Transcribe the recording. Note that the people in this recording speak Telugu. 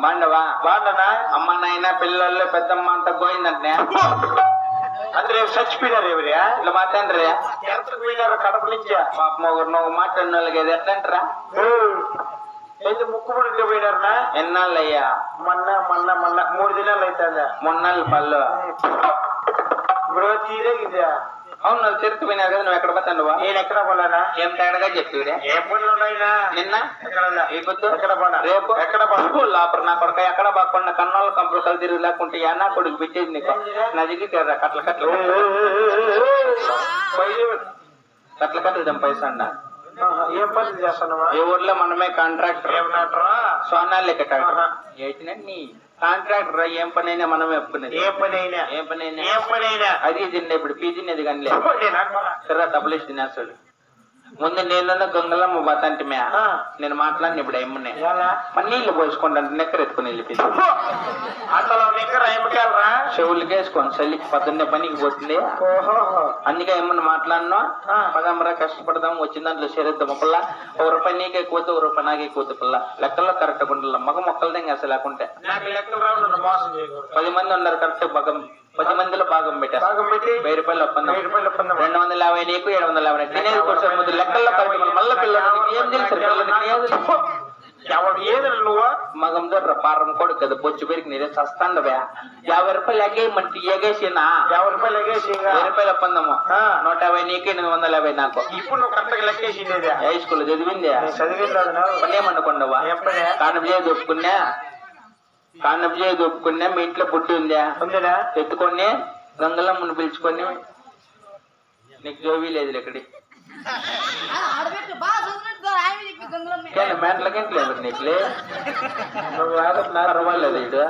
బాండవా బాండనా అమ్మ నాయన పిల్లలు పెద్దమ్మ అంత పోయిందంటే అంటే రేపు చచ్చిపోయినారు ఎవరియా ఇట్లా మాట్లాడరా ఎంతకు పోయినారు కడప నుంచి పాపం ఒకరు నువ్వు మాట్లాడిన వాళ్ళకి అది ఎట్లంటారా అయితే ముక్కుబడి పోయినారనా ఎన్నాళ్ళయ్యా మొన్న 3 దినాలు అవుతుందా మొన్నాళ్ళు పళ్ళు ఇప్పుడు తీరే ఇదా అవును నువ్వు తిరుగుతుపోయినారు కదా నువ్వు ఎక్కడ పోతాను నేను ఎక్కడ పోలేనా ఏం తేడాగా చెప్తురా ఏ పనులు ఉన్నాయినా నిన్న ఎక్కడ పోనా రేపు ఎక్కడ పడుకో లోపల నా కొడుక ఎక్కడ బాకుండా కన్నోళ్ళ కంపల్సరీ తిరిగి లేకుంటే నా కొడుకు పెట్టేది నీకు నదికి కట్ల కట్టలు కట్ల కట్టలు పైసా అన్న ఏం పని చేస్తున్నావా ఈ ఊర్లో మనమే కాంట్రాక్టర్ సోనాలి నీ కాంట్రాక్టర్ ఏం పని అయినా మనం చెప్పుకునేది ఏ పని అయినా అది తిండే ఇప్పుడు పీజినేది కానీ డబ్బులు తినేస్తాడు ముందు నేను గంగలమ్మ బతంటి మే నేను మాట్లాడిన ఇప్పుడు ఏమన్నా మన నీళ్లు పోసుకుంటాను నెక్కర ఎత్తుకుని వెళ్ళిపోయింది అసలు నెక్కర ఏమిటాలరా చెవులకి వేసుకోండి చల్లికి పొద్దున్నే పనికి పోతుంది అందుకే ఏమన్నా మాట్లాడినా పదమరా కష్టపడదాం వచ్చిన దాంట్లో చేరేద్దాం పిల్ల ₹1 నీకే కూతు ₹1 నాకే కూతు పిల్ల లెక్కల్లో కరెక్ట్ ఉండాలి మగ మొక్కలదే అసలు లేకుంటే 10 మంది ఉన్నారు కరెక్ట్ మగం 10 మందిలో భాగం పెట్టారు ₹1000 ఒప్పందం 250 నీకు 750 తినేది కొంచెం ముందు లెక్కల్లో కరెక్ట్ మళ్ళీ పిల్లలు ఏం తెలుసు ఎవరు ఏది నువ్వు మగం దొర పారం కొడుకు కదా బొచ్చు పెరిగి నీరే చస్తాండవే ₹50 ఎగేయమంటే ఎగేసినా ₹1000 ఒప్పందము 150 నీకు 850 నాకు ఇప్పుడు నువ్వు కరెక్ట్గా లెక్కేసింది హై స్కూల్ చదివింది పనేమనుకోండవా కానపు చేసి ఒప్పుకున్నా మీ ఇంట్లో బుట్టి ఉందా ఎత్తుకొని గంగలమ్మని పిలుచుకొని నీకు జోవి లేదు ఇక్కడి మెంట్లకింట్లేదు నీకులే నువ్వు పర్వాలేదు ఇటు